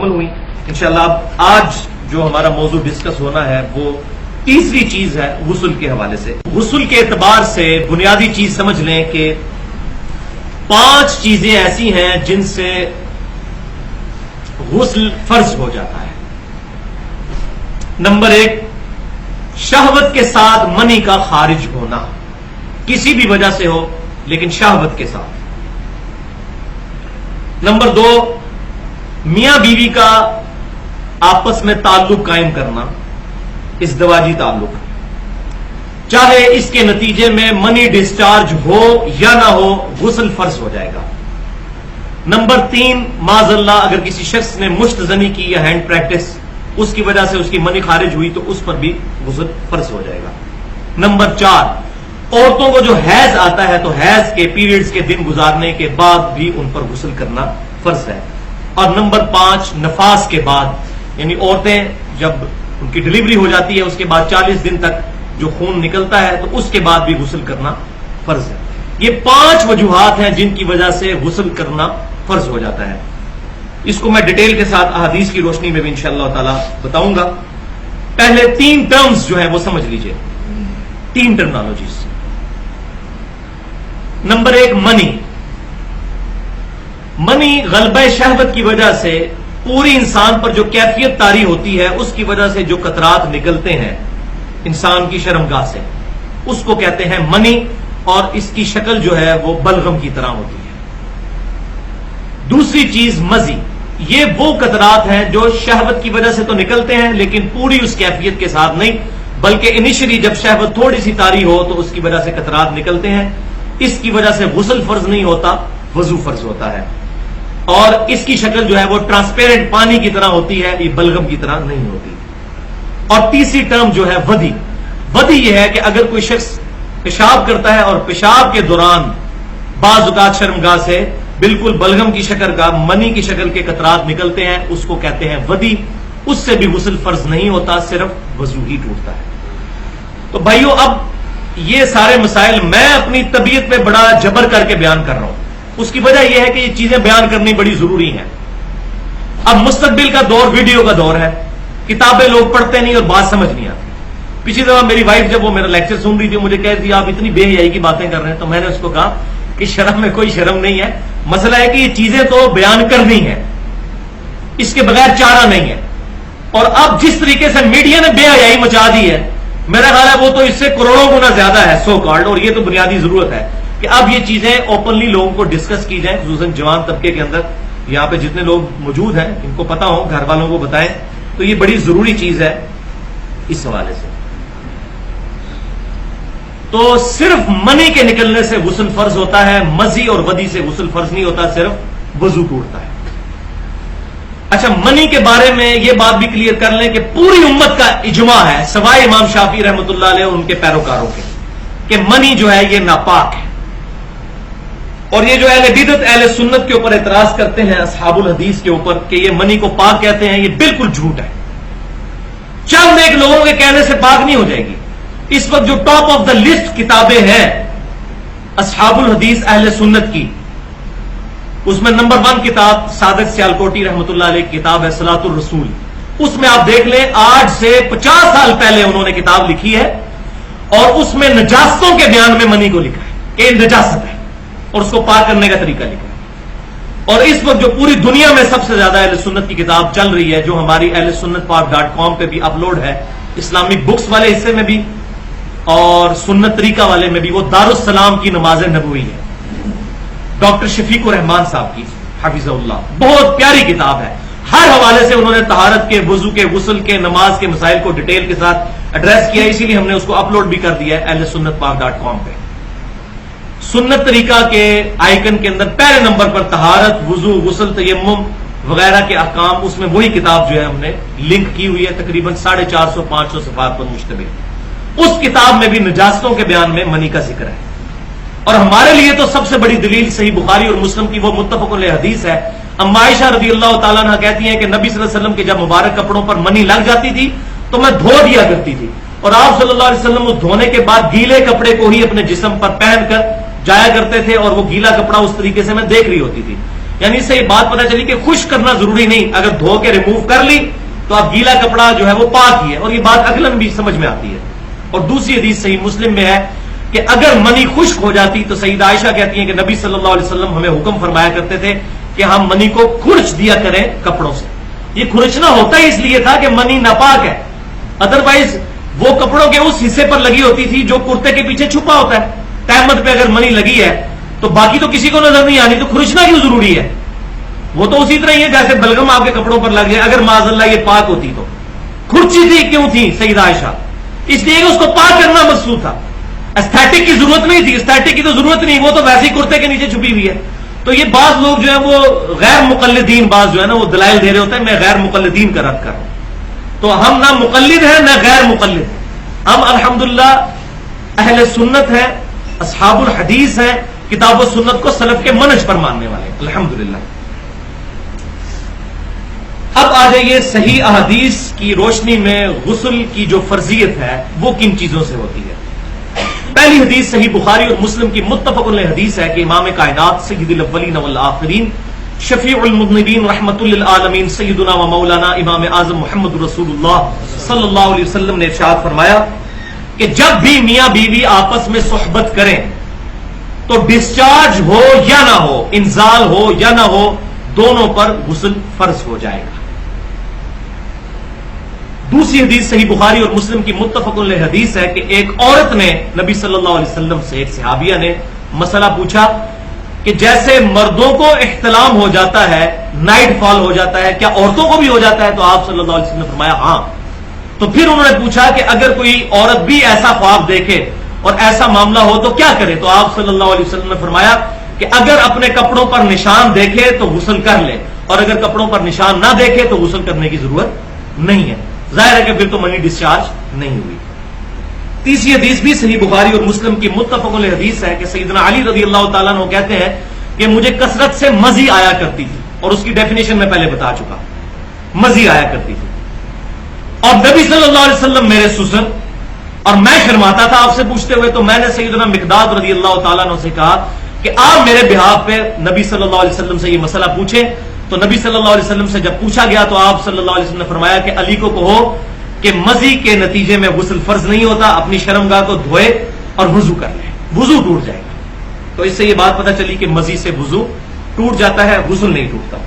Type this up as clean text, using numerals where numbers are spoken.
مکمل ہوئی. انشاءاللہ اب آج جو ہمارا موضوع ڈسکس ہونا ہے وہ تیسری چیز ہے غسل کے حوالے سے. غسل کے اعتبار سے بنیادی چیز سمجھ لیں کہ 5 چیزیں ایسی ہیں جن سے غسل فرض ہو جاتا ہے. نمبر 1، شہوت کے ساتھ منی کا خارج ہونا، کسی بھی وجہ سے ہو لیکن شہوت کے ساتھ. نمبر 2، میاں بیوی کا آپس میں تعلق قائم کرنا، ازدواجی تعلق، چاہے اس کے نتیجے میں منی ڈسچارج ہو یا نہ ہو غسل فرض ہو جائے گا. نمبر 3، معاذ اللہ اگر کسی شخص نے مشت زنی کی یا ہینڈ پریکٹس، اس کی وجہ سے اس کی منی خارج ہوئی تو اس پر بھی غسل فرض ہو جائے گا. نمبر 4، عورتوں کو جو حیض آتا ہے تو حیض کے پیریڈز کے دن گزارنے کے بعد بھی ان پر غسل کرنا فرض ہے. اور نمبر 5، نفاس کے بعد، یعنی عورتیں جب ان کی ڈلیوری ہو جاتی ہے اس کے بعد 40 دن تک جو خون نکلتا ہے تو اس کے بعد بھی غسل کرنا فرض ہے. یہ 5 وجوہات ہیں جن کی وجہ سے غسل کرنا فرض ہو جاتا ہے. اس کو میں ڈیٹیل کے ساتھ احادیث کی روشنی میں بھی انشاءاللہ تعالی بتاؤں گا. پہلے 3 ٹرمز جو ہیں وہ سمجھ لیجئے، 3 ٹرمنالوجیز. نمبر 1، منی غلبہ شہوت کی وجہ سے پوری انسان پر جو کیفیت طاری ہوتی ہے اس کی وجہ سے جو قطرات نکلتے ہیں انسان کی شرمگاہ سے، اس کو کہتے ہیں منی، اور اس کی شکل جو ہے وہ بلغم کی طرح ہوتی ہے. دوسری چیز مزی، یہ وہ قطرات ہیں جو شہوت کی وجہ سے تو نکلتے ہیں لیکن پوری اس کیفیت کے ساتھ نہیں، بلکہ انیشلی جب شہوت تھوڑی سی طاری ہو تو اس کی وجہ سے قطرات نکلتے ہیں. اس کی وجہ سے غسل فرض نہیں ہوتا، وضو فرض ہوتا ہے. اور اس کی شکل جو ہے وہ ٹرانسپیرنٹ پانی کی طرح ہوتی ہے، یہ بلغم کی طرح نہیں ہوتی. اور تیسری ٹرم جو ہے ودی. ودی یہ ہے کہ اگر کوئی شخص پیشاب کرتا ہے اور پیشاب کے دوران بعض اوقات شرمگاہ سے بالکل بلغم کی شکل کا، منی کی شکل کے قطرات نکلتے ہیں، اس کو کہتے ہیں ودی. اس سے بھی غسل فرض نہیں ہوتا، صرف وضو ہی ٹوٹتا ہے. تو بھائیو، اب یہ سارے مسائل میں اپنی طبیعت پہ بڑا جبر کر کے بیان کر رہا ہوں. اس کی وجہ یہ ہے کہ یہ چیزیں بیان کرنی بڑی ضروری ہیں. اب مستقبل کا دور ویڈیو کا دور ہے، کتابیں لوگ پڑھتے نہیں اور بات سمجھ نہیں آتی. پچھلی دفعہ میری وائف جب وہ میرا لیکچر سن رہی تھی مجھے کہہ رہی تھی آپ اتنی بے حیائی کی باتیں کر رہے ہیں، تو میں نے اس کو کہا کہ شرم میں کوئی شرم نہیں ہے، مسئلہ ہے کہ یہ چیزیں تو بیان کرنی ہے، اس کے بغیر چارہ نہیں ہے. اور اب جس طریقے سے میڈیا نے بے حیائی مچا دی ہے، میرا خیال ہے وہ تو اس سے کروڑوں گنا زیادہ ہے سو کالڈ. اور یہ تو بنیادی ضرورت ہے کہ اب یہ چیزیں اوپنلی لوگوں کو ڈسکس کی جائیں، خصوصاً جوان طبقے کے اندر. یہاں پہ جتنے لوگ موجود ہیں ان کو پتا ہو، گھر والوں کو بتائیں. تو یہ بڑی ضروری چیز ہے اس حوالے سے. تو صرف منی کے نکلنے سے غسل فرض ہوتا ہے، مزی اور ودی سے غسل فرض نہیں ہوتا، صرف وضو ٹوٹتا ہے. اچھا، منی کے بارے میں یہ بات بھی کلیئر کر لیں کہ پوری امت کا اجماع ہے سوائے امام شافعی رحمۃ اللہ علیہ اور ان کے پیروکاروں کے، کہ منی جو ہے یہ ناپاک ہے. اور یہ جو اہل بدعت اہل سنت کے اوپر اعتراض کرتے ہیں اصحاب الحدیث کے اوپر کہ یہ منی کو پاک کہتے ہیں، یہ بالکل جھوٹ ہے. چند ایک لوگوں کے کہنے سے پاک نہیں ہو جائے گی. اس وقت جو ٹاپ آف دا لسٹ کتابیں ہیں اصحاب الحدیث اہل سنت کی، اس میں نمبر 1 کتاب صادق سیالکوٹی رحمۃ اللہ علیہ کی کتاب ہے صلاۃ الرسول. اس میں آپ دیکھ لیں آج سے 50 سال پہلے انہوں نے کتاب لکھی ہے اور اس میں نجاستوں کے بیان میں منی کو لکھا ہے کہ یہ نجاست ہے اور اس کو پاک کرنے کا طریقہ لکھا ہے. اور اس وقت جو پوری دنیا میں سب سے زیادہ اہل سنت کی کتاب چل رہی ہے، جو ہماری اہل سنت پاک.com پہ بھی اپلوڈ ہے، اسلامک بکس والے حصے میں بھی اور سنت طریقہ والے میں بھی، وہ دارالسلام کی نماز نبوی ہے، ڈاکٹر شفیق الرحمان صاحب کی حفظہ اللہ. بہت پیاری کتاب ہے. ہر حوالے سے انہوں نے طہارت کے، وضو کے، غسل کے، نماز کے مسائل کو ڈیٹیل کے ساتھ ایڈریس کیا، اسی لیے ہم نے اس کو اپلوڈ بھی کر دیا ہے اہل سنت پاک.com پہ. سنت طریقہ کے آئیکن کے اندر پہلے نمبر پر طہارت، وضو، غسل، تیمم وغیرہ کے احکام، اس میں وہی کتاب جو ہے ہم نے لنک کی ہوئی ہے، تقریباً 450-500 صفحات پر مشتمل. اس کتاب میں بھی نجاستوں کے بیان میں منی کا ذکر ہے. اور ہمارے لیے تو سب سے بڑی دلیل صحیح بخاری اور مسلم کی وہ متفق علیہ حدیث ہے. اما عائشہ رضی اللہ تعالیٰ عنہ کہتی ہیں کہ نبی صلی اللہ علیہ وسلم کے جب مبارک کپڑوں پر منی لگ جاتی تھی تو میں دھو دیا کرتی تھی، اور آپ صلی اللہ علیہ وسلم اس دھونے کے بعد گیلے کپڑے کو ہی اپنے جسم پر پہن کر جایا کرتے تھے، اور وہ گیلا کپڑا اس طریقے سے میں دیکھ رہی ہوتی تھی. یعنی اس سے یہ بات پتہ چلی کہ خشک کرنا ضروری نہیں، اگر دھو کے ریموو کر لی تو اب گیلا کپڑا جو ہے وہ پاک ہی ہے، اور یہ بات عقلاً بھی سمجھ میں آتی ہے۔ اور دوسری حدیث صحیح مسلم میں ہے کہ اگر منی خشک ہو جاتی تو سیدہ عائشہ کہتی ہیں کہ نبی صلی اللہ علیہ وسلم ہمیں حکم فرمایا کرتے تھے کہ ہم منی کو کھرچ دیا کریں کپڑوں سے۔ یہ کھرچنا ہوتا ہی اس لیے تھا کہ منی ناپاک ہے، ادروائز وہ کپڑوں کے اس حصے پر لگی ہوتی تھی جو کرتے کے پیچھے چھپا ہوتا ہے۔ تہمت پہ اگر منی لگی ہے تو باقی تو کسی کو نظر نہیں آنی، تو کھرچنا کیوں ضروری ہے؟ وہ تو اسی طرح ہی ہے جیسے بلغم آپ کے کپڑوں پر لگ جائے، اگر معاذ اللہ یہ پاک ہوتی تو کھرچی تھی کیوں تھی سیدہ عائشہ؟ اس لیے کہ اس کو پاک کرنا مقصود تھا، ایستھیٹک کی ضرورت نہیں تھی، ایستھیٹک کی تو ضرورت نہیں، وہ تو ویسے ہی کرتے کے نیچے چھپی ہوئی ہے۔ تو یہ بعض لوگ جو ہے وہ غیر مقلدین، بعض جو ہے نا وہ دلائل دے رہے ہوتے ہیں، میں غیر مقلدین کا رد کر رہا ہوں۔ تو ہم نہ مقلد ہیں نہ غیر مقلد ہیں، ہم الحمدللہ اہل سنت ہیں، اصحاب الحدیث ہیں، کتاب و سنت کو سلف کے منہج پر ماننے والے ہیں الحمدللہ۔ اب آ جائیے صحیح احادیث کی روشنی میں غسل کی جو فرضیت ہے وہ کن چیزوں سے ہوتی ہے۔ پہلی حدیث صحیح بخاری اور مسلم کی متفق علیہ حدیث ہے کہ امام کائنات سید الاولین والآخرین شفیع المذنبین رحمت للعالمین سیدنا و مولانا امام اعظم محمد رسول اللہ صلی اللہ علیہ وسلم نے ارشاد فرمایا کہ جب بھی میاں بیوی آپس میں صحبت کریں تو ڈسچارج ہو یا نہ ہو، انزال ہو یا نہ ہو، دونوں پر غسل فرض ہو جائے گا۔ دوسری حدیث صحیح بخاری اور مسلم کی متفق علیہ حدیث ہے کہ ایک عورت نے نبی صلی اللہ علیہ وسلم سے، ایک صحابیہ نے مسئلہ پوچھا کہ جیسے مردوں کو احتلام ہو جاتا ہے، نائٹ فال ہو جاتا ہے، کیا عورتوں کو بھی ہو جاتا ہے؟ تو آپ صلی اللہ علیہ وسلم نے فرمایا ہاں۔ تو پھر انہوں نے پوچھا کہ اگر کوئی عورت بھی ایسا خواب دیکھے اور ایسا معاملہ ہو تو کیا کرے؟ تو آپ صلی اللہ علیہ وسلم نے فرمایا کہ اگر اپنے کپڑوں پر نشان دیکھے تو غسل کر لے، اور اگر کپڑوں پر نشان نہ دیکھے تو غسل کرنے کی ضرورت نہیں ہے۔ ظاہر ہے کہ پھر تو منی ڈسچارج نہیں ہوئی۔ تیسری حدیث بھی صحیح بخاری اور مسلم کی متفق علیہ حدیث ہے کہ سیدنا علی رضی اللہ تعالیٰ عنہ کہتے ہیں کہ مجھے کثرت سے مزی آیا کرتی تھی، اور اس کی ڈیفینیشن میں پہلے بتا چکا، مزی آیا کرتی تھی، اور نبی صلی اللہ علیہ وسلم میرے سسر، اور میں شرماتا تھا آپ سے پوچھتے ہوئے، تو میں نے سیدنا مقداد رضی اللہ تعالیٰ عنہ سے کہا کہ آپ میرے بہاف پہ نبی صلی اللہ علیہ وسلم سے یہ مسئلہ پوچھیں۔ تو نبی صلی اللہ علیہ وسلم سے جب پوچھا گیا تو آپ صلی اللہ علیہ وسلم نے فرمایا کہ علی کو کہو کہ مزی کے نتیجے میں غسل فرض نہیں ہوتا، اپنی شرمگاہ کو دھوئے اور وضو کر لے، وضو ٹوٹ جائے گا۔ تو اس سے یہ بات پتہ چلی کہ مزی سے وضو ٹوٹ جاتا ہے، غسل نہیں ٹوٹتا۔